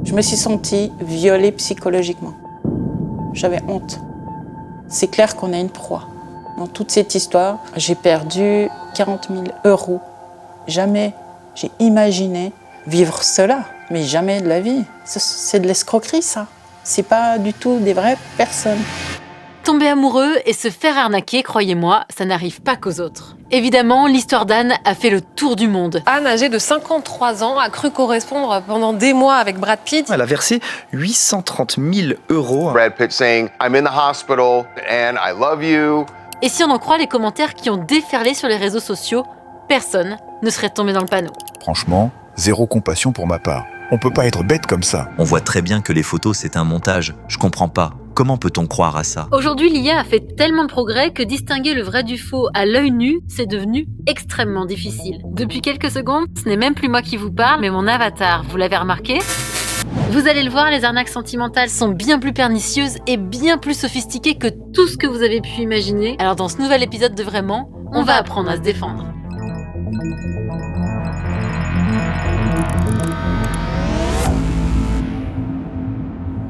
Je me suis sentie violée psychologiquement. J'avais honte. C'est clair qu'on a une proie. Dans toute cette histoire, j'ai perdu 40 000 €. Jamais j'ai imaginé vivre cela, mais jamais de la vie. C'est de l'escroquerie, ça. C'est pas du tout des vraies personnes. Tomber amoureux et se faire arnaquer, croyez-moi, ça n'arrive pas qu'aux autres. Évidemment, l'histoire d'Anne a fait le tour du monde. Anne, âgée de 53 ans, a cru correspondre pendant des mois avec Brad Pitt. Elle a versé 830 000 €. Brad Pitt saying, I'm in the hospital and I love you. Et si on en croit les commentaires qui ont déferlé sur les réseaux sociaux, personne ne serait tombé dans le panneau. Franchement, zéro compassion pour ma part. On peut pas être bête comme ça. On voit très bien que les photos, c'est un montage. Je comprends pas. Comment peut-on croire à ça ? Aujourd'hui, l'IA a fait tellement de progrès que distinguer le vrai du faux à l'œil nu, c'est devenu extrêmement difficile. Depuis quelques secondes, ce n'est même plus moi qui vous parle, mais mon avatar. Vous l'avez remarqué ? Vous allez le voir, les arnaques sentimentales sont bien plus pernicieuses et bien plus sophistiquées que tout ce que vous avez pu imaginer. Alors dans ce nouvel épisode de Vraiment, on va apprendre à se défendre.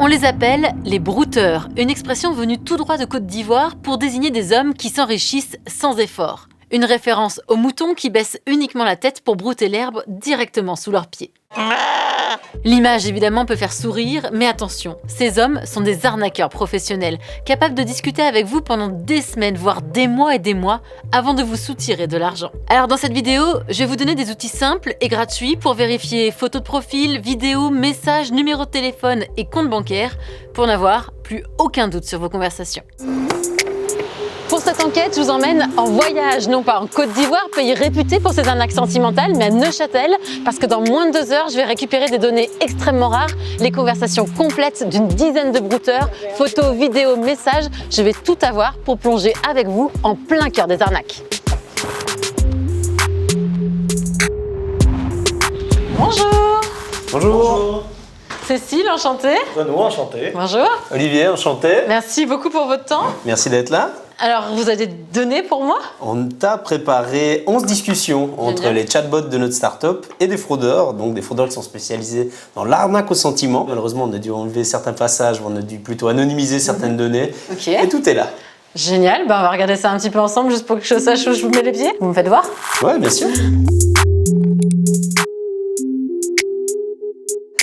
On les appelle les brouteurs, une expression venue tout droit de Côte d'Ivoire pour désigner des hommes qui s'enrichissent sans effort. Une référence aux moutons qui baissent uniquement la tête pour brouter l'herbe directement sous leurs pieds. L'image évidemment peut faire sourire, mais attention, ces hommes sont des arnaqueurs professionnels, capables de discuter avec vous pendant des semaines, voire des mois et des mois, avant de vous soutirer de l'argent. Alors dans cette vidéo, je vais vous donner des outils simples et gratuits pour vérifier photos de profil, vidéos, messages, numéros de téléphone et compte bancaire, pour n'avoir plus aucun doute sur vos conversations. Pour cette enquête, je vous emmène en voyage, non pas en Côte d'Ivoire, pays réputé pour ses arnaques sentimentales, mais à Neuchâtel, parce que dans moins de 2 heures, je vais récupérer des données extrêmement rares, les conversations complètes d'une dizaine de brouteurs, photos, vidéos, messages. Je vais tout avoir pour plonger avec vous en plein cœur des arnaques. Bonjour. Bonjour. Cécile, enchantée. Renaud, enchanté. Bonjour. Olivier, enchanté. Merci beaucoup pour votre temps. Merci d'être là. Alors, vous avez des données pour moi ? On t'a préparé 11 discussions entre les chatbots de notre start-up et des fraudeurs, donc des fraudeurs qui sont spécialisés dans l'arnaque au sentiment. Malheureusement, on a dû enlever certains passages, on a dû plutôt anonymiser certaines données. Ok. Et tout est là. Génial, on va regarder ça un petit peu ensemble juste pour que je sache où je vous mets les pieds. Vous me faites voir ? Ouais, bien sûr.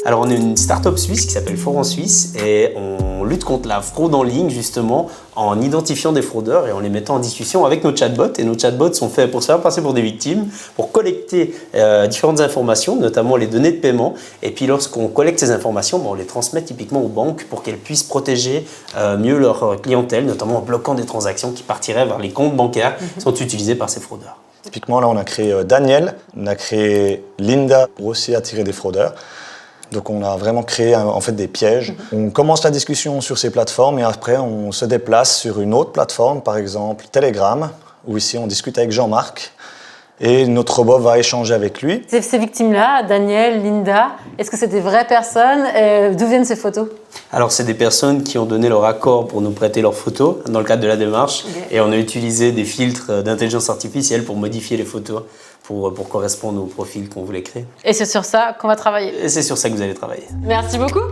Alors, on est une start-up suisse qui s'appelle Fort en Suisse et on lutte contre la fraude en ligne justement en identifiant des fraudeurs et en les mettant en discussion avec nos chatbots. Et nos chatbots sont faits pour se faire passer pour des victimes, pour collecter différentes informations, notamment les données de paiement. Et puis lorsqu'on collecte ces informations, on les transmet typiquement aux banques pour qu'elles puissent protéger mieux leur clientèle, notamment en bloquant des transactions qui partiraient vers les comptes bancaires qui sont utilisés par ces fraudeurs. Typiquement, là, on a créé Daniel, on a créé Linda pour aussi attirer des fraudeurs. Donc on a vraiment créé en fait des pièges. On commence la discussion sur ces plateformes et après on se déplace sur une autre plateforme, par exemple Telegram, où ici on discute avec Jean-Marc et notre robot va échanger avec lui. Ces victimes-là, Daniel, Linda, est-ce que c'est des vraies personnes ? D'où viennent ces photos ? Alors c'est des personnes qui ont donné leur accord pour nous prêter leurs photos dans le cadre de la démarche et on a utilisé des filtres d'intelligence artificielle pour modifier les photos pour correspondre au profil qu'on voulait créer. Et c'est sur ça qu'on va travailler. Et c'est sur ça que vous allez travailler. Merci beaucoup.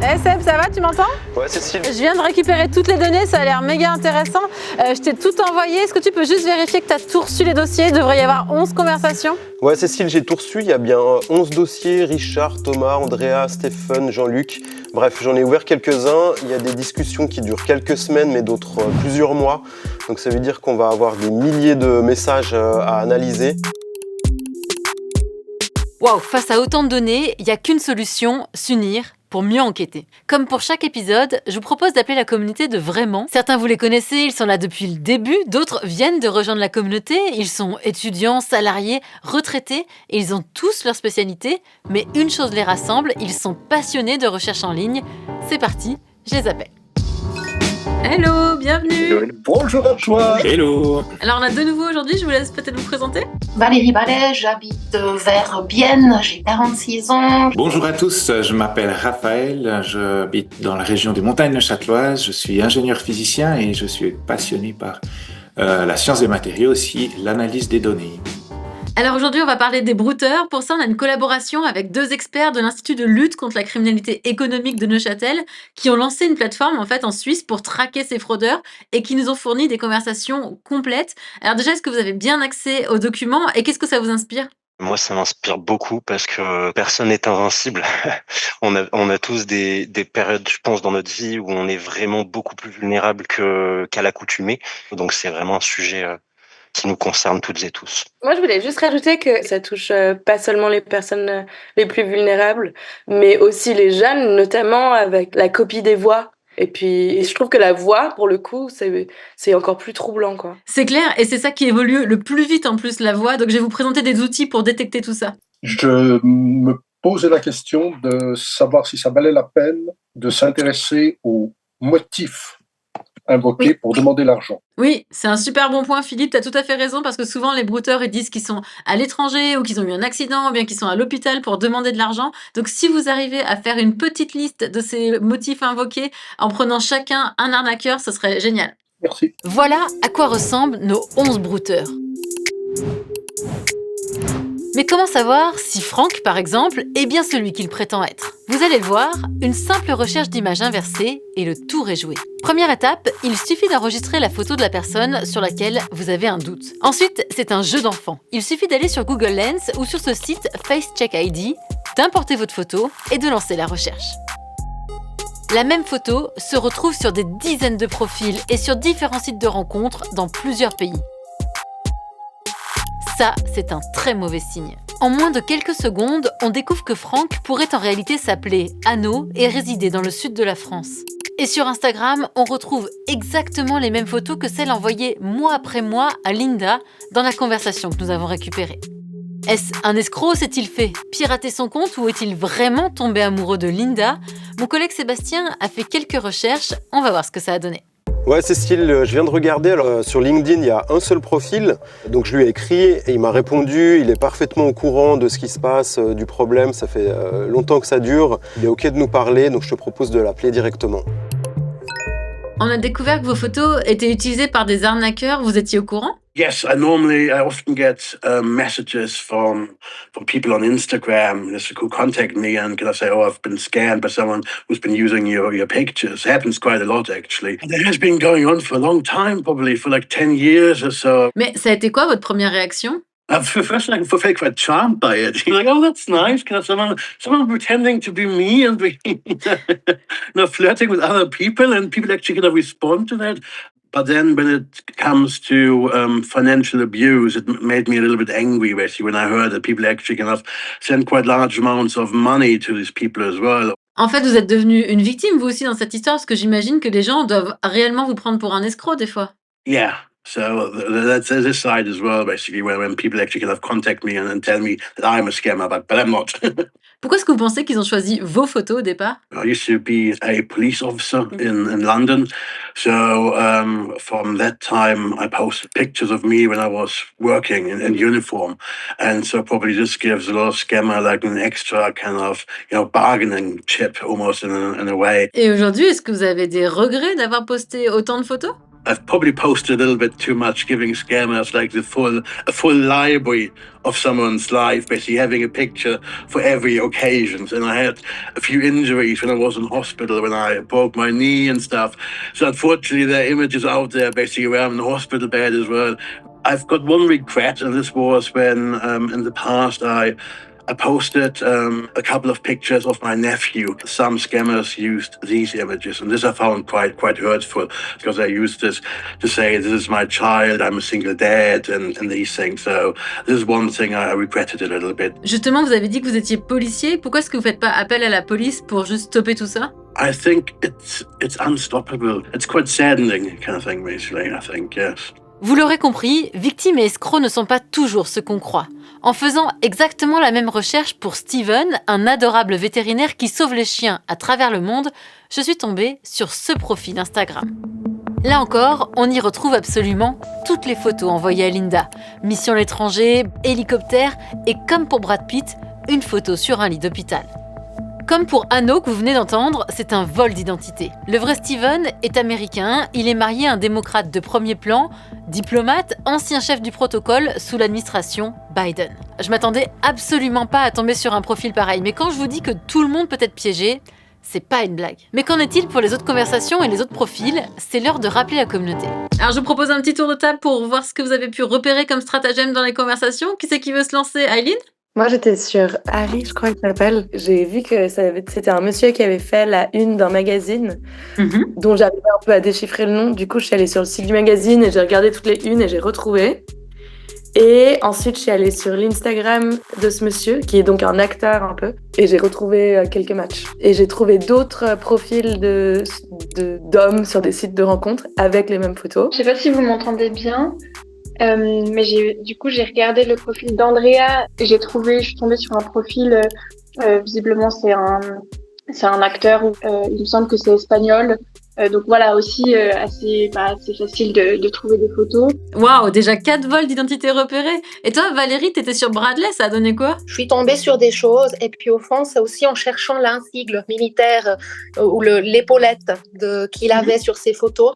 Hey Seb, ça va, tu m'entends ? Ouais, Cécile. Je viens de récupérer toutes les données, ça a l'air méga intéressant. Je t'ai tout envoyé, est-ce que tu peux juste vérifier que tu as tout reçu les dossiers ? Il devrait y avoir 11 conversations. Ouais, Cécile, j'ai tout reçu. Il y a bien 11 dossiers, Richard, Thomas, Andrea, Stéphane, Jean-Luc. Bref, j'en ai ouvert quelques-uns. Il y a des discussions qui durent quelques semaines, mais d'autres plusieurs mois. Donc ça veut dire qu'on va avoir des milliers de messages à analyser. Waouh, face à autant de données, il n'y a qu'une solution, s'unir pour mieux enquêter. Comme pour chaque épisode, je vous propose d'appeler la communauté de Vraiment. Certains vous les connaissez, ils sont là depuis le début, d'autres viennent de rejoindre la communauté, ils sont étudiants, salariés, retraités, et ils ont tous leur spécialité, mais une chose les rassemble, ils sont passionnés de recherche en ligne. C'est parti, je les appelle. Hello, bienvenue. Bonjour à toi. Hello. Alors on a de nouveau aujourd'hui, je vous laisse peut-être vous présenter. Valérie Ballet, j'habite vers Bienne, j'ai 46 ans. Bonjour à tous, je m'appelle Raphaël, j'habite dans la région des montagnes neuchâteloises, je suis ingénieur physicien et je suis passionné par la science des matériaux, aussi l'analyse des données. Alors aujourd'hui, on va parler des brouteurs. Pour ça, on a une collaboration avec 2 experts de l'Institut de lutte contre la criminalité économique de Neuchâtel qui ont lancé une plateforme en Suisse pour traquer ces fraudeurs et qui nous ont fourni des conversations complètes. Alors déjà, est-ce que vous avez bien accès aux documents et qu'est-ce que ça vous inspire ? Moi, ça m'inspire beaucoup parce que personne n'est invincible. On a tous des périodes, je pense, dans notre vie où on est vraiment beaucoup plus vulnérable qu'à l'accoutumée. Donc, c'est vraiment un sujet qui nous concerne toutes et tous. Moi, je voulais juste rajouter que ça touche pas seulement les personnes les plus vulnérables, mais aussi les jeunes, notamment avec la copie des voix. Et puis, je trouve que la voix, pour le coup, c'est encore plus troublant, quoi. C'est clair, et c'est ça qui évolue le plus vite en plus, la voix. Donc, je vais vous présenter des outils pour détecter tout ça. Je me posais la question de savoir si ça valait la peine de s'intéresser aux motifs invoqués pour demander l'argent. Oui, c'est un super bon point, Philippe. Tu as tout à fait raison parce que souvent, les brouteurs, ils disent qu'ils sont à l'étranger ou qu'ils ont eu un accident ou bien qu'ils sont à l'hôpital pour demander de l'argent. Donc, si vous arrivez à faire une petite liste de ces motifs invoqués en prenant chacun un arnaqueur, ce serait génial. Merci. Voilà à quoi ressemblent nos 11 brouteurs. Mais comment savoir si Franck, par exemple, est bien celui qu'il prétend être ? Vous allez le voir, une simple recherche d'image inversée et le tour est joué. Première étape, il suffit d'enregistrer la photo de la personne sur laquelle vous avez un doute. Ensuite, c'est un jeu d'enfant. Il suffit d'aller sur Google Lens ou sur ce site FaceCheck ID, d'importer votre photo et de lancer la recherche. La même photo se retrouve sur des dizaines de profils et sur différents sites de rencontres dans plusieurs pays. Ça, c'est un très mauvais signe. En moins de quelques secondes, on découvre que Franck pourrait en réalité s'appeler Anno et résider dans le sud de la France. Et sur Instagram, on retrouve exactement les mêmes photos que celles envoyées mois après mois à Linda dans la conversation que nous avons récupérée. Est-ce un escroc s'est-il fait pirater son compte ou est-il vraiment tombé amoureux de Linda ? Mon collègue Sébastien a fait quelques recherches, on va voir ce que ça a donné. Ouais, Cécile, je viens de regarder. Alors, sur LinkedIn, il y a un seul profil. Donc je lui ai écrit et il m'a répondu. Il est parfaitement au courant de ce qui se passe, du problème. Ça fait longtemps que ça dure. Il est OK de nous parler, donc je te propose de l'appeler directement. On a découvert que vos photos étaient utilisées par des arnaqueurs. Vous étiez au courant ? Yes, I often get messages from people on Instagram who contact me and kind of say, "Oh, I've been scammed by someone who's been using your pictures." It happens quite a lot, actually. And it has been going on for a long time, probably for like 10 years or so. Mais ça a été quoi votre première réaction ? First, I felt quite charmed by it. You're like, oh, that's nice. Kind of someone pretending to be me and flirting with other people, and people actually kind of respond to that. But then when it comes to financial abuse, it made me a little bit angry, basically, when I heard that people actually kind of send quite large amounts of money to these people as well. En fait, vous êtes devenu une victime, vous aussi, dans cette histoire, parce que j'imagine que les gens doivent réellement vous prendre pour un escroc, des fois. Yeah. So that's this side as well, basically, when people actually kind of contact me and tell me that I'm a scammer, but I'm not. Pourquoi est-ce que vous pensez qu'ils ont choisi vos photos au départ ? I used to be a police officer in London. So from that time, I posted pictures of me when I was working in uniform. And so probably this gives a lot of scammer like an extra kind of, bargaining chip almost in a way. Et aujourd'hui, est-ce que vous avez des regrets d'avoir posté autant de photos ? I've probably posted a little bit too much, giving scammers like a full library of someone's life, basically having a picture for every occasion. And I had a few injuries when I was in hospital, when I broke my knee and stuff. So unfortunately, there are images out there basically where I'm in the hospital bed as well. I've got one regret, and this was when in the past I posted a couple of pictures of my nephew. Some scammers used these images, and this I found quite hurtful because they used this to say, "This is my child, I'm a single dad," and these things. So this is one thing I regretted a little bit. Justement, vous avez dit que vous étiez policier. Pourquoi est-ce que vous faites pas appel à la police pour juste stopper tout ça? I think it's unstoppable. It's quite saddening kind of thing, basically, I think, yes. Vous l'aurez compris, victimes et escrocs ne sont pas toujours ce qu'on croit. En faisant exactement la même recherche pour Steven, un adorable vétérinaire qui sauve les chiens à travers le monde, je suis tombée sur ce profil Instagram. Là encore, on y retrouve absolument toutes les photos envoyées à Linda. Mission à l'étranger, hélicoptère et comme pour Brad Pitt, une photo sur un lit d'hôpital. Comme pour Anno que vous venez d'entendre, c'est un vol d'identité. Le vrai Steven est américain, il est marié à un démocrate de premier plan, diplomate, ancien chef du protocole sous l'administration Biden. Je m'attendais absolument pas à tomber sur un profil pareil, mais quand je vous dis que tout le monde peut être piégé, c'est pas une blague. Mais qu'en est-il pour les autres conversations et les autres profils? C'est l'heure de rappeler la communauté. Alors je vous propose un petit tour de table pour voir ce que vous avez pu repérer comme stratagème dans les conversations. Qui c'est qui veut se lancer? Aileen? Moi, j'étais sur Harry, je crois qu'il s'appelle. J'ai vu que c'était un monsieur qui avait fait la une d'un magazine dont j'arrivais un peu à déchiffrer le nom. Du coup, je suis allée sur le site du magazine et j'ai regardé toutes les unes et j'ai retrouvé. Et ensuite, je suis allée sur l'Instagram de ce monsieur, qui est donc un acteur un peu, et j'ai retrouvé quelques matchs. Et j'ai trouvé d'autres profils d'hommes sur des sites de rencontres avec les mêmes photos. Je sais pas si vous m'entendez bien, mais j'ai regardé le profil d'Andrea et je suis tombée sur un profil, visiblement c'est un acteur, il me semble que c'est espagnol. Donc voilà, aussi assez facile de trouver des photos. Waouh, déjà 4 vols d'identité repérés. Et toi, Valérie, t'étais sur Bradley, ça a donné quoi? Je suis tombée sur des choses et puis au fond, c'est aussi en cherchant l'insigne militaire ou l'épaulette qu'il avait sur ses photos.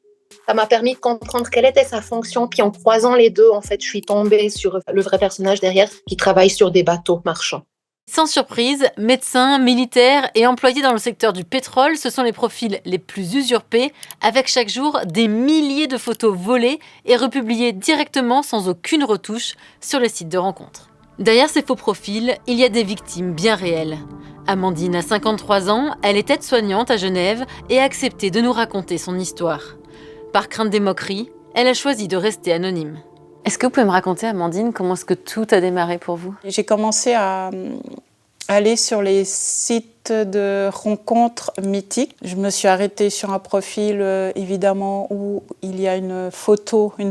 Ça m'a permis de comprendre quelle était sa fonction. Puis en croisant les deux, en fait, je suis tombée sur le vrai personnage derrière qui travaille sur des bateaux marchands. Sans surprise, médecins, militaires et employés dans le secteur du pétrole, ce sont les profils les plus usurpés, avec chaque jour des milliers de photos volées et republiées directement sans aucune retouche sur les sites de rencontres. Derrière ces faux profils, il y a des victimes bien réelles. Amandine a 53 ans, elle est aide-soignante à Genève et a accepté de nous raconter son histoire. Par crainte des moqueries, elle a choisi de rester anonyme. Est-ce que vous pouvez me raconter, Amandine, comment est-ce que tout a démarré pour vous? J'ai commencé à aller sur les sites de rencontres mythiques. Je me suis arrêtée sur un profil, évidemment, où il y a une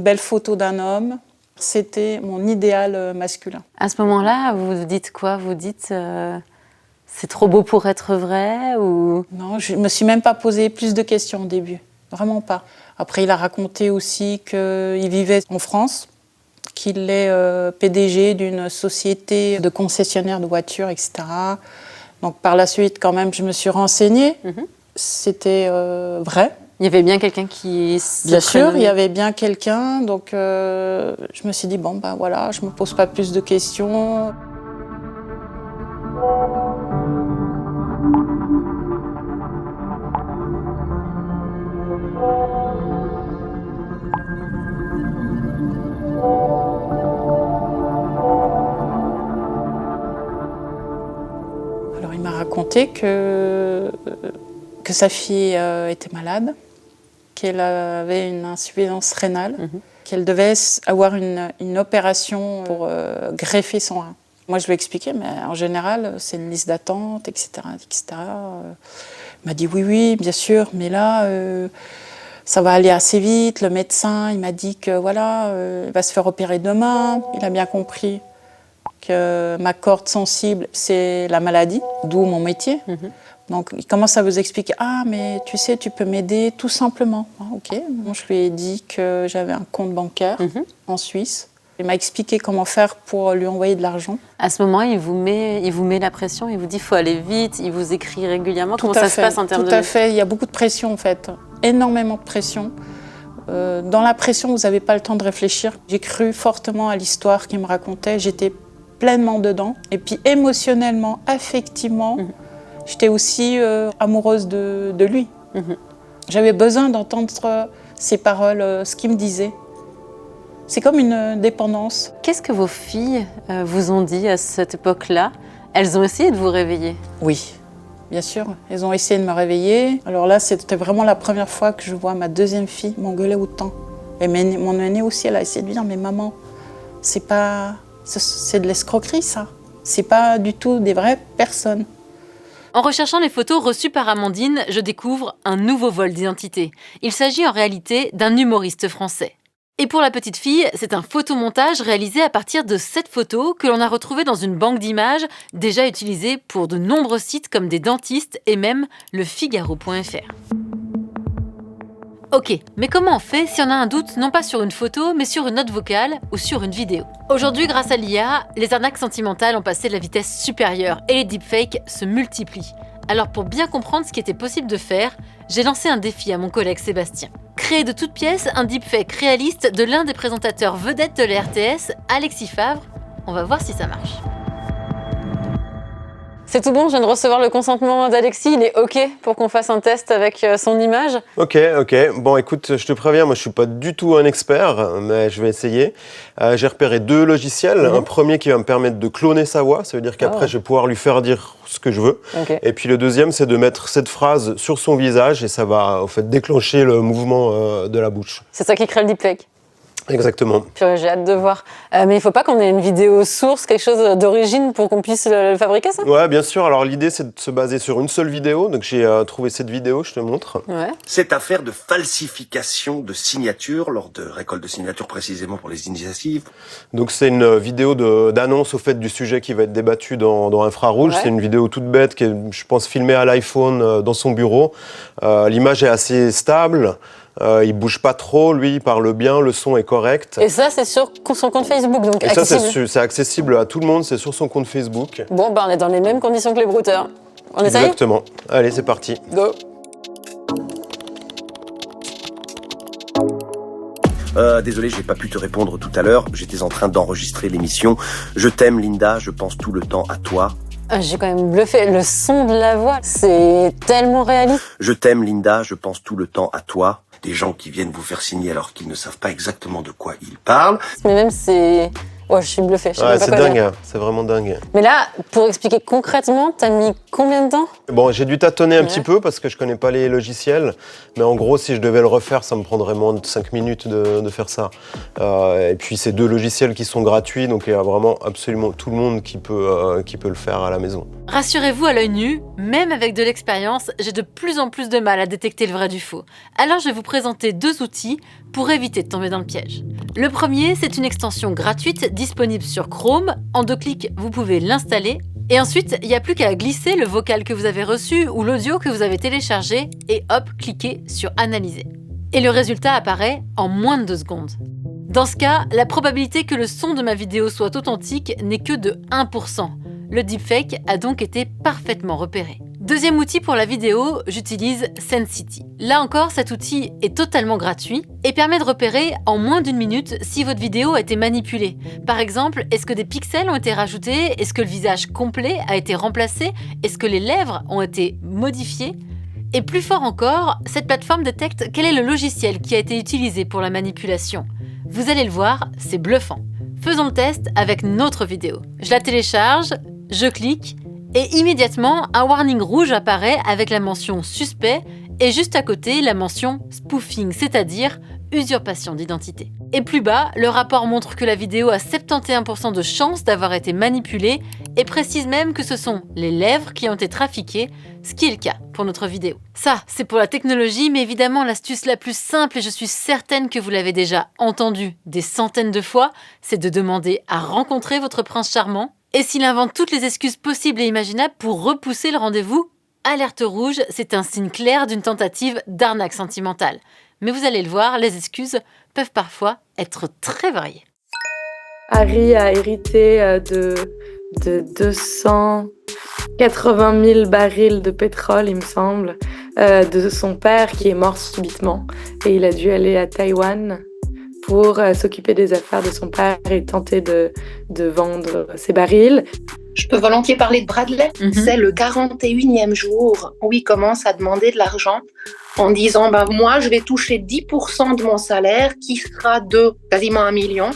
belle photo d'un homme. C'était mon idéal masculin. À ce moment-là, vous dites quoi? Vous dites c'est trop beau pour être vrai ou... Non, je ne me suis même pas posé plus de questions au début. Vraiment pas. Après, il a raconté aussi qu'il vivait en France, qu'il est PDG d'une société de concessionnaire de voitures, etc. Donc par la suite, quand même, je me suis renseignée. C'était vrai. Il y avait bien quelqu'un qui... Bien sûr, il y avait bien quelqu'un. Donc je me suis dit, bon, ben voilà, je ne me pose pas plus de questions. Alors, il m'a raconté que sa fille était malade, qu'elle avait une insuffisance rénale, qu'elle devait avoir une opération pour greffer son rein. Moi, je lui ai expliqué, mais en général, c'est une liste d'attente, etc. etc. Il m'a dit oui, bien sûr, mais là, ça va aller assez vite. Le médecin, il m'a dit que voilà, il va se faire opérer demain. Il a bien compris que ma corde sensible, c'est la maladie, d'où mon métier. Donc, il commence à vous expliquer « Ah, mais tu sais, tu peux m'aider tout simplement. Ah, » Ok. Bon, je lui ai dit que j'avais un compte bancaire en Suisse. Il m'a expliqué comment faire pour lui envoyer de l'argent. À ce moment, il vous met la pression, il vous dit « faut aller vite », il vous écrit régulièrement. Comment ça se passe en termes de... Tout à fait. Il y a beaucoup de pression, en fait. Énormément de pression. Dans la pression, vous n'avez pas le temps de réfléchir. J'ai cru fortement à l'histoire qu'il me racontait. J'étais pleinement dedans. Et puis émotionnellement, affectivement, j'étais aussi amoureuse de lui. J'avais besoin d'entendre ses paroles, ce qu'il me disait. C'est comme une dépendance. Qu'est-ce que vos filles vous ont dit à cette époque-là? Elles ont essayé de vous réveiller? Oui, bien sûr. Elles ont essayé de me réveiller. Alors là, c'était vraiment la première fois que je vois ma deuxième fille m'engueuler autant. Et mon aînée aussi, elle a essayé de dire « Mais maman, c'est de l'escroquerie, ça. C'est pas du tout des vraies personnes. » En recherchant les photos reçues par Amandine, je découvre un nouveau vol d'identité. Il s'agit en réalité d'un humoriste français. Et pour la petite fille, c'est un photomontage réalisé à partir de 7 photos que l'on a retrouvées dans une banque d'images déjà utilisée pour de nombreux sites comme des dentistes et même le Figaro.fr. Ok, mais comment on fait si on a un doute non pas sur une photo, mais sur une note vocale ou sur une vidéo? Aujourd'hui, grâce à l'IA, les arnaques sentimentales ont passé la vitesse supérieure et les deepfakes se multiplient. Alors pour bien comprendre ce qui était possible de faire, j'ai lancé un défi à mon collègue Sébastien. Créer de toutes pièces un deepfake réaliste de l'un des présentateurs vedettes de la RTS, Alexis Favre. On va voir si ça marche. C'est tout bon, je viens de recevoir le consentement d'Alexis, il est OK pour qu'on fasse un test avec son image. Ok. Bon, écoute, je te préviens, moi je suis pas du tout un expert, mais je vais essayer. J'ai repéré 2 logiciels. Un premier qui va me permettre de cloner sa voix, ça veut dire qu'après je vais pouvoir lui faire dire ce que je veux. Okay. Et puis le deuxième, c'est de mettre cette phrase sur son visage et ça va en fait déclencher le mouvement de la bouche. C'est ça qui crée le deepfake. Exactement. Purée, j'ai hâte de voir. Mais il faut pas qu'on ait une vidéo source, quelque chose d'origine pour qu'on puisse le fabriquer, ça ? Ouais, bien sûr. Alors l'idée, c'est de se baser sur une seule vidéo. Donc j'ai trouvé cette vidéo, je te montre. Ouais. Cette affaire de falsification de signatures, lors de récolte de signatures précisément pour les initiatives. Donc c'est une vidéo d'annonce au fait du sujet qui va être débattu dans Infrarouge. Ouais. C'est une vidéo toute bête qui est, je pense, filmée à l'iPhone dans son bureau. L'image est assez stable. Il bouge pas trop, lui, il parle bien, le son est correct. Et ça, c'est sur son compte Facebook, donc accessible. Ça, c'est accessible à tout le monde, c'est sur son compte Facebook. Bon, on est dans les mêmes conditions que les brouteurs. On essaye ? Exactement. Allez, c'est parti. Go. Désolé, j'ai pas pu te répondre tout à l'heure. J'étais en train d'enregistrer l'émission. Je t'aime, Linda, je pense tout le temps à toi. J'ai quand même bluffé. Le son de la voix, c'est tellement réaliste. Je t'aime, Linda, je pense tout le temps à toi. Des gens qui viennent vous faire signer alors qu'ils ne savent pas exactement de quoi ils parlent. Mais même c'est... Ouais, je suis bluffée. Ouais, c'est dingue, c'est vraiment dingue. Mais là, pour expliquer concrètement, t'as mis combien de temps ? Bon, j'ai dû tâtonner un petit peu parce que je connais pas les logiciels. Mais en gros, si je devais le refaire, ça me prendrait moins de 5 minutes de faire ça. Et puis, c'est 2 logiciels qui sont gratuits, donc il y a vraiment absolument tout le monde qui peut le faire à la maison. Rassurez-vous, à l'œil nu, même avec de l'expérience, j'ai de plus en plus de mal à détecter le vrai du faux. Alors, je vais vous présenter 2 outils pour éviter de tomber dans le piège. Le premier, c'est une extension gratuite disponible sur Chrome. En 2 clics, vous pouvez l'installer. Et ensuite, il n'y a plus qu'à glisser le vocal que vous avez reçu ou l'audio que vous avez téléchargé et hop, cliquez sur Analyser. Et le résultat apparaît en moins de 2 secondes. Dans ce cas, la probabilité que le son de ma vidéo soit authentique n'est que de 1%. Le deepfake a donc été parfaitement repéré. Deuxième outil pour la vidéo, j'utilise Sensity. Là encore, cet outil est totalement gratuit et permet de repérer en moins d'1 minute si votre vidéo a été manipulée. Par exemple, est-ce que des pixels ont été rajoutés ? Est-ce que le visage complet a été remplacé ? Est-ce que les lèvres ont été modifiées ? Et plus fort encore, cette plateforme détecte quel est le logiciel qui a été utilisé pour la manipulation. Vous allez le voir, c'est bluffant. Faisons le test avec notre vidéo. Je la télécharge, je clique, et immédiatement, un warning rouge apparaît avec la mention suspect et juste à côté, la mention spoofing, c'est-à-dire usurpation d'identité. Et plus bas, le rapport montre que la vidéo a 71% de chances d'avoir été manipulée et précise même que ce sont les lèvres qui ont été trafiquées, ce qui est le cas pour notre vidéo. Ça, c'est pour la technologie, mais évidemment, l'astuce la plus simple, et je suis certaine que vous l'avez déjà entendu des centaines de fois, c'est de demander à rencontrer votre prince charmant. Et s'il invente toutes les excuses possibles et imaginables pour repousser le rendez-vous, alerte rouge, c'est un signe clair d'une tentative d'arnaque sentimentale. Mais vous allez le voir, les excuses peuvent parfois être très variées. Harry a hérité de 280 000 barils de pétrole, il me semble, de son père qui est mort subitement. Et il a dû aller à Taïwan pour s'occuper des affaires de son père et tenter de vendre ses barils. Je peux volontiers parler de Bradley. C'est le 41e jour où il commence à demander de l'argent en disant moi, je vais toucher 10% de mon salaire qui sera de quasiment 1 million.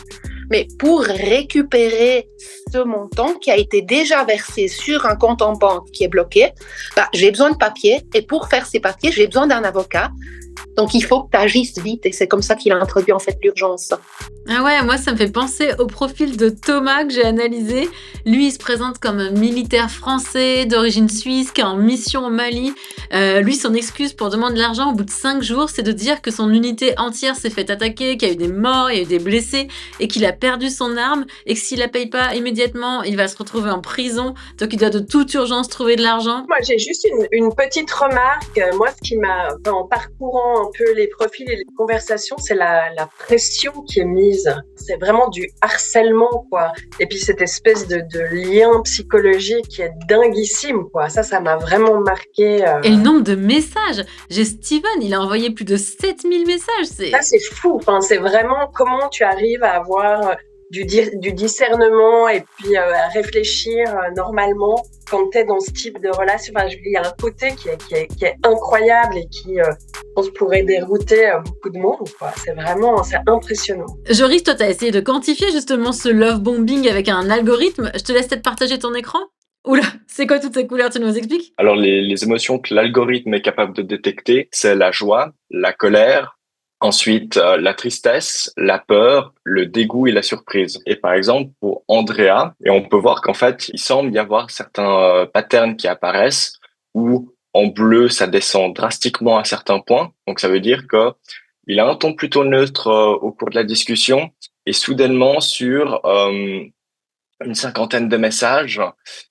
Mais pour récupérer ce montant qui a été déjà versé sur un compte en banque qui est bloqué, j'ai besoin de papiers. Et pour faire ces papiers, j'ai besoin d'un avocat. Donc, il faut que tu agisses vite. Et c'est comme ça qu'il a introduit en fait l'urgence. Ah ouais, moi, ça me fait penser au profil de Thomas que j'ai analysé. Lui, il se présente comme un militaire français d'origine suisse qui est en mission au Mali. Lui, son excuse pour demander de l'argent au bout de 5 jours, c'est de dire que son unité entière s'est fait attaquer, qu'il y a eu des morts, il y a eu des blessés et qu'il a perdu son arme et que s'il la paye pas immédiatement, il va se retrouver en prison. Donc, il doit de toute urgence trouver de l'argent. Moi, j'ai juste une petite remarque. Moi, ce qui m'a, en parcourant un peu les profils et les conversations, c'est la pression qui est mise. C'est vraiment du harcèlement, quoi. Et puis cette espèce de lien psychologique qui est dinguissime, quoi. Ça m'a vraiment marqué. Et le nombre de messages. J'ai Steven, il a envoyé plus de 7000 messages. Ça, c'est fou. Enfin, c'est vraiment comment tu arrives à avoir du discernement et puis à réfléchir normalement quand tu es dans ce type de relation. Enfin, il y a un côté qui est incroyable et qui, je pense, pourrait dérouter beaucoup de monde, quoi. C'est impressionnant. Joris, toi, tu as essayé de quantifier justement ce love bombing avec un algorithme. Je te laisse peut-être partager ton écran. Oula, c'est quoi toutes ces couleurs, tu nous expliques? Alors, les émotions que l'algorithme est capable de détecter, c'est la joie, la colère, ensuite la tristesse, la peur, le dégoût et la surprise. Et par exemple, pour Andrea, et on peut voir qu'en fait, il semble y avoir certains patterns qui apparaissent où en bleu, ça descend drastiquement à certains points. Donc, ça veut dire que il a un ton plutôt neutre au cours de la discussion et soudainement sur une cinquantaine de messages,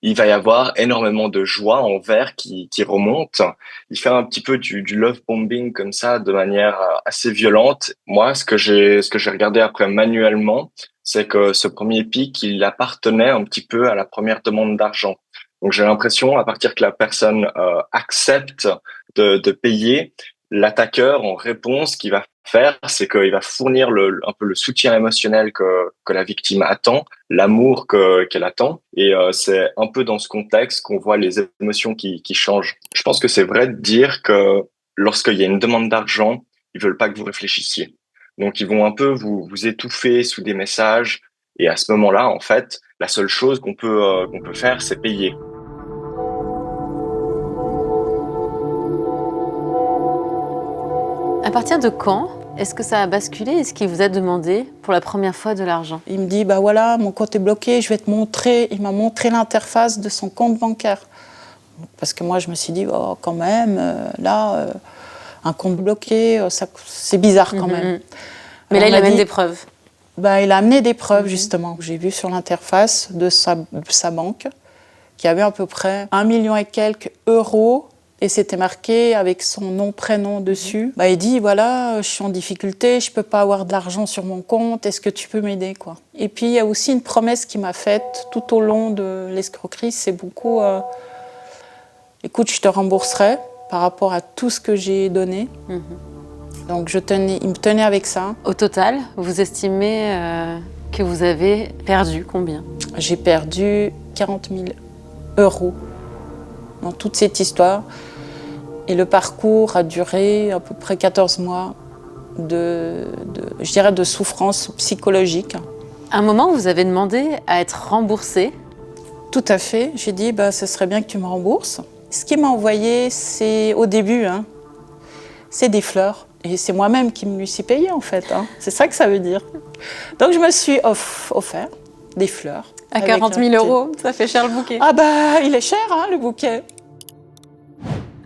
il va y avoir énormément de joie en vert qui remonte. Il fait un petit peu du love bombing comme ça de manière assez violente. Moi, ce que j'ai regardé après manuellement, c'est que ce premier pic, il appartenait un petit peu à la première demande d'argent. Donc j'ai l'impression, à partir que la personne accepte de payer, l'attaqueur, en réponse, ce qu'il va faire, c'est qu'il va fournir un peu le soutien émotionnel que la victime attend, l'amour qu'elle attend. Et c'est un peu dans ce contexte qu'on voit les émotions qui changent. Je pense que c'est vrai de dire que lorsqu'il y a une demande d'argent, ils veulent pas que vous réfléchissiez. Donc, ils vont un peu vous étouffer sous des messages. Et à ce moment-là, en fait, la seule chose qu'on peut faire, c'est payer. À partir de quand est-ce que ça a basculé? Est-ce qu'il vous a demandé pour la première fois de l'argent? Il me dit, bah voilà, mon compte est bloqué, je vais te montrer. Il m'a montré l'interface de son compte bancaire. Parce que moi, je me suis dit, oh, quand même, un compte bloqué, c'est bizarre quand même. Mais là, il amène des preuves. Bah, il a amené des preuves, justement, que j'ai vues sur l'interface de sa banque, qui avait à peu près 1 million et quelques euros. Et c'était marqué avec son nom, prénom dessus. Bah, il dit, voilà, je suis en difficulté, je peux pas avoir de l'argent sur mon compte, est-ce que tu peux m'aider, quoi. Et puis, il y a aussi une promesse qu'il m'a faite tout au long de l'escroquerie, c'est beaucoup, écoute, je te rembourserai par rapport à tout ce que j'ai donné. Donc, il me tenait avec ça. Au total, vous estimez que vous avez perdu combien? J'ai perdu 40 000 euros dans toute cette histoire. Et le parcours a duré à peu près 14 mois je dirais de souffrance psychologique. À un moment, vous avez demandé à être remboursé? Tout à fait. J'ai dit, bah, ce serait bien que tu me rembourses. Ce qu'il m'a envoyé, c'est au début, c'est des fleurs. Et c'est moi-même qui me lui suis payée, en fait. C'est ça que ça veut dire. Donc, je me suis offert des fleurs. À 40 000 euros, ça fait cher le bouquet. Ah bah, il est cher, le bouquet.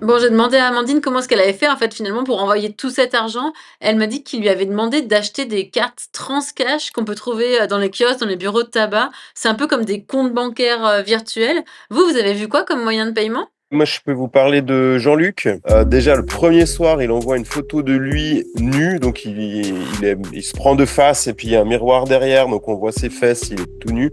Bon, j'ai demandé à Amandine comment est-ce qu'elle avait fait, en fait, finalement, pour envoyer tout cet argent. Elle m'a dit qu'il lui avait demandé d'acheter des cartes transcash qu'on peut trouver dans les kiosques, dans les bureaux de tabac. C'est un peu comme des comptes bancaires virtuels. Vous avez vu quoi comme moyen de paiement? Moi, je peux vous parler de Jean-Luc. Déjà, le premier soir, il envoie une photo de lui nu. Donc, il se prend de face et puis il y a un miroir derrière. Donc, on voit ses fesses, il est tout nu.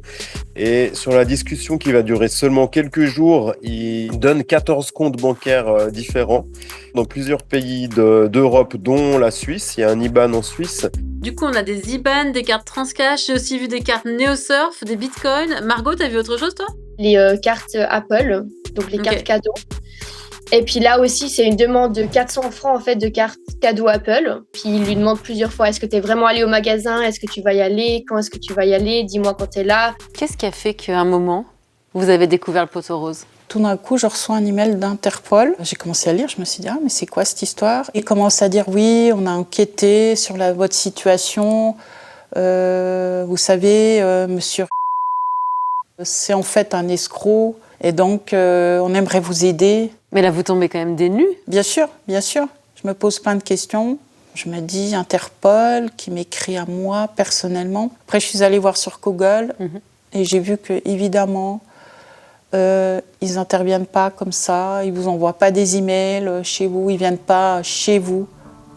Et sur la discussion qui va durer seulement quelques jours, il donne 14 comptes bancaires différents dans plusieurs pays d'Europe, dont la Suisse. Il y a un IBAN en Suisse. Du coup, on a des IBAN, des cartes transcash. J'ai aussi vu des cartes NeoSurf, des bitcoins. Margot, t'as vu autre chose, toi? Les cartes Apple, donc les cartes cadeaux. Et puis là aussi, c'est une demande de 400 francs en fait de cartes cadeaux Apple. Puis il lui demande plusieurs fois, est-ce que tu es vraiment allé au magasin? Est-ce que tu vas y aller? Quand est-ce que tu vas y aller? Dis-moi quand tu es là. Qu'est-ce qui a fait qu'à un moment, vous avez découvert le poteau rose? Tout d'un coup, je reçois un email d'Interpol. J'ai commencé à lire, je me suis dit, mais c'est quoi cette histoire? Il commence à dire, oui, on a enquêté sur votre situation. Vous savez, monsieur, c'est en fait un escroc. Et donc, on aimerait vous aider. Mais là, vous tombez quand même des nues. Bien sûr, bien sûr. Je me pose plein de questions. Je me dis, Interpol, qui m'écrit à moi personnellement. Après, je suis allée voir sur Google et j'ai vu que, évidemment, ils n'interviennent pas comme ça. Ils ne vous envoient pas des emails chez vous. Ils ne viennent pas chez vous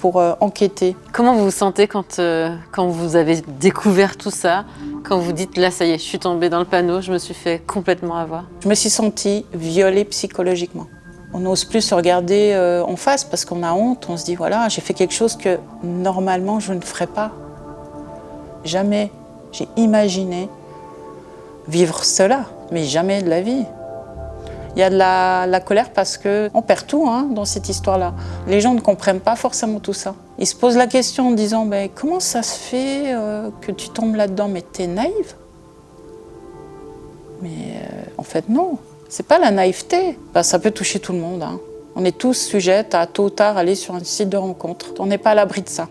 pour enquêter. Comment vous vous sentez quand vous avez découvert tout ça, quand vous dites là ça y est, je suis tombée dans le panneau, je me suis fait complètement avoir? Je me suis sentie violée psychologiquement. On n'ose plus se regarder en face parce qu'on a honte, on se dit voilà, j'ai fait quelque chose que normalement je ne ferais pas. Jamais j'ai imaginé vivre cela, mais jamais de la vie. Il y a de la colère parce qu'on perd tout dans cette histoire-là. Les gens ne comprennent pas forcément tout ça. Ils se posent la question en disant comment ça se fait que tu tombes là-dedans, mais t'es naïve? Mais en fait non, c'est pas la naïveté. Ça peut toucher tout le monde. On est tous sujettes à tôt ou tard aller sur un site de rencontre. On n'est pas à l'abri de ça.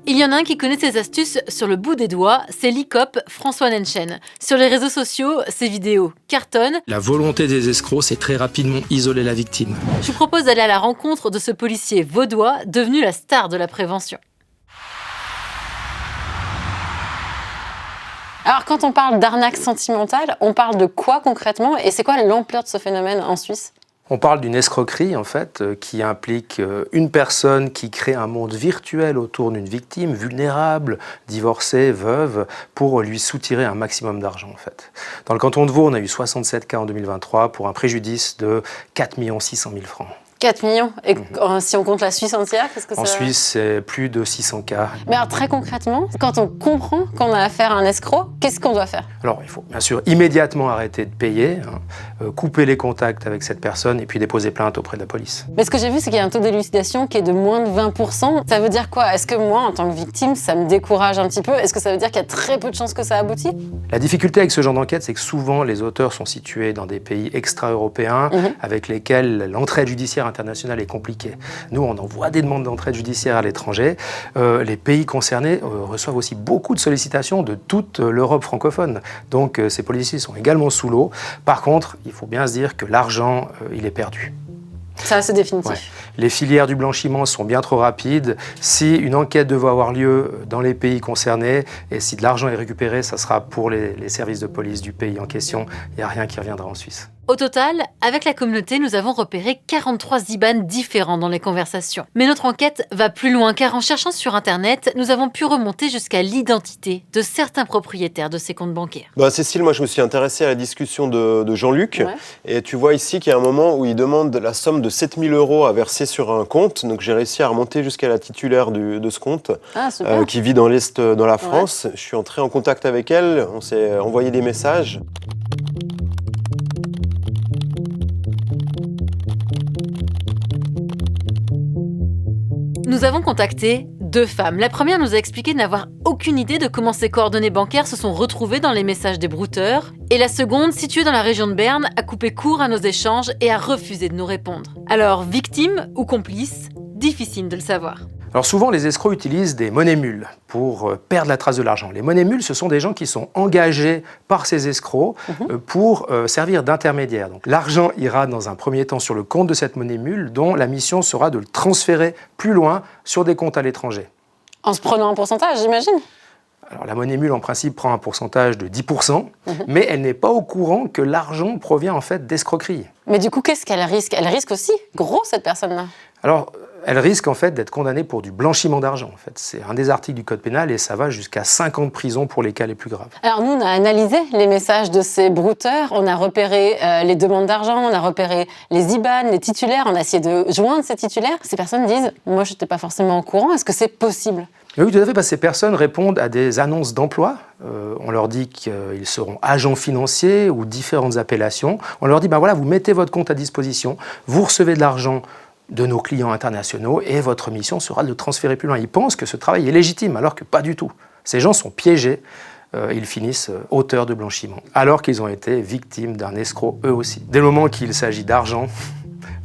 Il y en a un qui connaît ses astuces sur le bout des doigts, c'est l'ICOP François Nenchen. Sur les réseaux sociaux, ses vidéos cartonnent. La volonté des escrocs, c'est très rapidement isoler la victime. Je vous propose d'aller à la rencontre de ce policier vaudois, devenu la star de la prévention. Alors quand on parle d'arnaque sentimentale, on parle de quoi concrètement et c'est quoi l'ampleur de ce phénomène en Suisse? On parle d'une escroquerie, en fait, qui implique une personne qui crée un monde virtuel autour d'une victime vulnérable, divorcée, veuve, pour lui soutirer un maximum d'argent, en fait. Dans le canton de Vaud, on a eu 67 cas en 2023 pour un préjudice de 4 600 000 francs. 4 millions. Et si on compte la Suisse entière, qu'est-ce que ça... En Suisse, c'est plus de 600 cas. Mais alors, très concrètement, quand on comprend qu'on a affaire à un escroc, qu'est-ce qu'on doit faire? Alors, il faut bien sûr immédiatement arrêter de payer, couper les contacts avec cette personne et puis déposer plainte auprès de la police. Mais ce que j'ai vu, c'est qu'il y a un taux d'élucidation qui est de moins de 20%. Ça veut dire quoi? Est-ce que moi, en tant que victime, ça me décourage un petit peu? Est-ce que ça veut dire qu'il y a très peu de chances que ça aboutisse? La difficulté avec ce genre d'enquête, c'est que souvent, les auteurs sont situés dans des pays extra-européens avec lesquels l'entraide judiciaire internationale est compliquée. Nous, on envoie des demandes d'entraide judiciaire à l'étranger. Les pays concernés reçoivent aussi beaucoup de sollicitations de toute l'Europe francophone. Donc, ces policiers sont également sous l'eau. Par contre, il faut bien se dire que l'argent, il est perdu. Ça, c'est définitif. Ouais. Les filières du blanchiment sont bien trop rapides. Si une enquête devait avoir lieu dans les pays concernés et si de l'argent est récupéré, ça sera pour les services de police du pays en question. Il n'y a rien qui reviendra en Suisse. Au total, avec la communauté, nous avons repéré 43 IBAN différents dans les conversations. Mais notre enquête va plus loin car en cherchant sur Internet, nous avons pu remonter jusqu'à l'identité de certains propriétaires de ces comptes bancaires. Cécile, moi je me suis intéressée à la discussion de Jean-Luc et tu vois ici qu'il y a un moment où il demande la somme de 7 000 € à verser sur un compte. Donc j'ai réussi à remonter jusqu'à la titulaire de ce compte qui vit dans l'Est, dans la France. Je suis entré en contact avec elle, on s'est envoyé des messages. Nous avons contacté 2 femmes. La première nous a expliqué n'avoir aucune idée de comment ces coordonnées bancaires se sont retrouvées dans les messages des brouteurs. Et la seconde, située dans la région de Berne, a coupé court à nos échanges et a refusé de nous répondre. Alors, victime ou complice, difficile de le savoir. Alors souvent, les escrocs utilisent des monnaies mules pour perdre la trace de l'argent. Les monnaies mules, ce sont des gens qui sont engagés par ces escrocs pour servir d'intermédiaires. Donc l'argent ira dans un premier temps sur le compte de cette monnaie mule dont la mission sera de le transférer plus loin sur des comptes à l'étranger. En se prenant un pourcentage, j'imagine? Alors la monnaie mule, en principe, prend un pourcentage de 10%, mais elle n'est pas au courant que l'argent provient en fait d'escroqueries. Mais du coup, qu'est-ce qu'elle risque? Elle risque aussi gros, cette personne-là. Alors, elle risque en fait d'être condamnée pour du blanchiment d'argent. En fait. C'est un des articles du Code pénal et ça va jusqu'à 5 ans de prison pour les cas les plus graves. Alors nous, on a analysé les messages de ces brouteurs, on a repéré les demandes d'argent, on a repéré les IBAN, les titulaires, on a essayé de joindre ces titulaires. Ces personnes disent « moi, je n'étais pas forcément au courant, est-ce que c'est possible ?» Oui, tout à fait, parce que ces personnes répondent à des annonces d'emploi. On leur dit qu'ils seront agents financiers ou différentes appellations. On leur dit, voilà, vous mettez votre compte à disposition, vous recevez de l'argent de nos clients internationaux et votre mission sera de le transférer plus loin. Ils pensent que ce travail est légitime, alors que pas du tout. Ces gens sont piégés, ils finissent auteurs de blanchiment, alors qu'ils ont été victimes d'un escroc eux aussi. Dès le moment qu'il s'agit d'argent,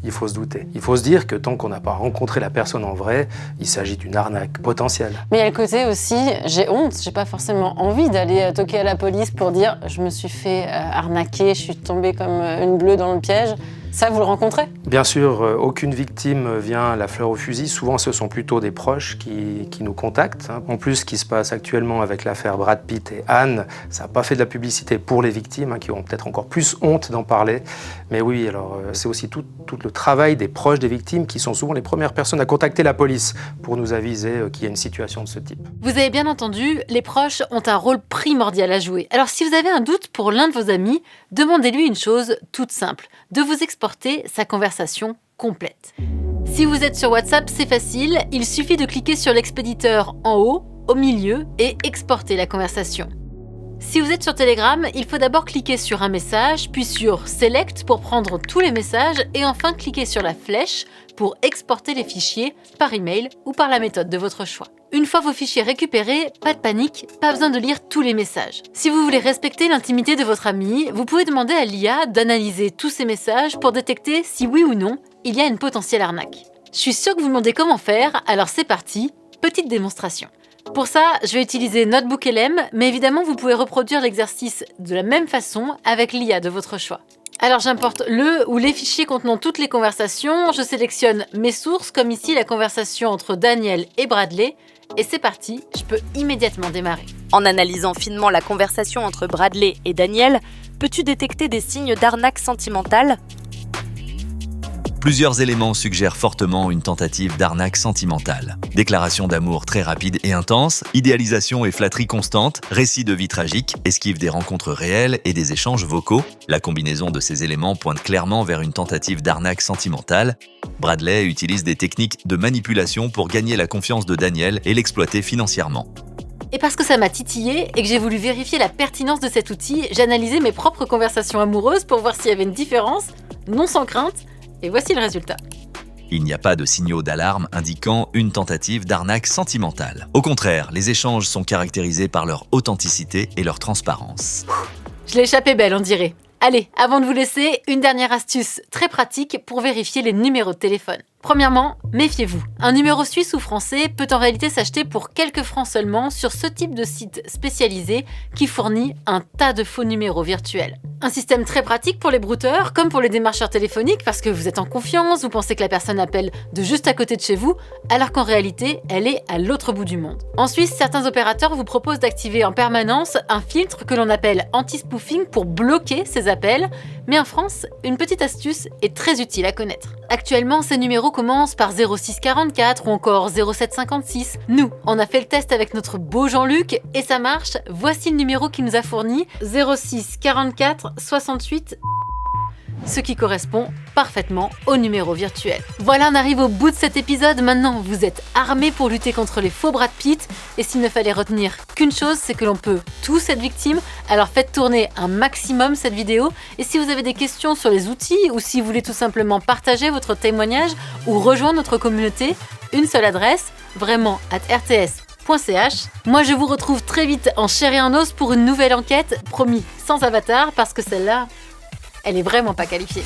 il faut se douter. Il faut se dire que tant qu'on n'a pas rencontré la personne en vrai, il s'agit d'une arnaque potentielle. Mais il y a le côté aussi, j'ai honte, j'ai pas forcément envie d'aller toquer à la police pour dire je me suis fait arnaquer, je suis tombée comme une bleue dans le piège. Ça, vous le rencontrez? Bien sûr, aucune victime vient la fleur au fusil. Souvent, ce sont plutôt des proches qui nous contactent. En plus, ce qui se passe actuellement avec l'affaire Brad Pitt et Anne, ça n'a pas fait de la publicité pour les victimes, qui ont peut-être encore plus honte d'en parler. Mais oui, alors c'est aussi tout le travail des proches des victimes qui sont souvent les premières personnes à contacter la police pour nous aviser qu'il y a une situation de ce type. Vous avez bien entendu, les proches ont un rôle primordial à jouer. Alors si vous avez un doute pour l'un de vos amis, demandez-lui une chose toute simple, de vous exporter sa conversation complète. Si vous êtes sur WhatsApp, c'est facile, il suffit de cliquer sur l'expéditeur en haut, au milieu et exporter la conversation. Si vous êtes sur Telegram, il faut d'abord cliquer sur un message, puis sur Select pour prendre tous les messages et enfin cliquer sur la flèche pour exporter les fichiers par email ou par la méthode de votre choix. Une fois vos fichiers récupérés, pas de panique, pas besoin de lire tous les messages. Si vous voulez respecter l'intimité de votre ami, vous pouvez demander à l'IA d'analyser tous ces messages pour détecter si oui ou non il y a une potentielle arnaque. Je suis sûre que vous vous demandez comment faire, alors c'est parti, petite démonstration. Pour ça, je vais utiliser NotebookLM, mais évidemment, vous pouvez reproduire l'exercice de la même façon avec l'IA de votre choix. Alors j'importe le ou les fichiers contenant toutes les conversations, je sélectionne mes sources, comme ici la conversation entre Daniel et Bradley, et c'est parti, je peux immédiatement démarrer. En analysant finement la conversation entre Bradley et Daniel, peux-tu détecter des signes d'arnaque sentimentale ? Plusieurs éléments suggèrent fortement une tentative d'arnaque sentimentale. Déclaration d'amour très rapide et intense, idéalisation et flatterie constante, récit de vie tragique, esquive des rencontres réelles et des échanges vocaux. La combinaison de ces éléments pointe clairement vers une tentative d'arnaque sentimentale. Bradley utilise des techniques de manipulation pour gagner la confiance de Daniel et l'exploiter financièrement. Et parce que ça m'a titillé et que j'ai voulu vérifier la pertinence de cet outil, j'ai analysé mes propres conversations amoureuses pour voir s'il y avait une différence, non sans crainte. Et voici le résultat. Il n'y a pas de signaux d'alarme indiquant une tentative d'arnaque sentimentale. Au contraire, les échanges sont caractérisés par leur authenticité et leur transparence. Je l'ai échappé belle, on dirait. Allez, avant de vous laisser, une dernière astuce très pratique pour vérifier les numéros de téléphone. Premièrement, méfiez-vous. Un numéro suisse ou français peut en réalité s'acheter pour quelques francs seulement sur ce type de site spécialisé qui fournit un tas de faux numéros virtuels. Un système très pratique pour les brouteurs, comme pour les démarcheurs téléphoniques, parce que vous êtes en confiance, vous pensez que la personne appelle de juste à côté de chez vous, alors qu'en réalité, elle est à l'autre bout du monde. En Suisse, certains opérateurs vous proposent d'activer en permanence un filtre que l'on appelle anti-spoofing pour bloquer ces appels, mais en France, une petite astuce est très utile à connaître. Actuellement, ces numéros commencent par 0644 ou encore 0756. Nous, on a fait le test avec notre beau Jean-Luc et ça marche. Voici le numéro qu'il nous a fourni, 06 44 68, ce qui correspond parfaitement au numéro virtuel. Voilà, on arrive au bout de cet épisode. Maintenant, vous êtes armés pour lutter contre les faux Brad Pitt. Et s'il ne fallait retenir qu'une chose, c'est que l'on peut tous être victime. Alors faites tourner un maximum cette vidéo. Et si vous avez des questions sur les outils ou si vous voulez tout simplement partager votre témoignage ou rejoindre notre communauté, une seule adresse, vraiment @rts.ch. Moi, je vous retrouve très vite en chair et en os pour une nouvelle enquête, promis sans avatar, parce que celle-là, elle est vraiment pas qualifiée.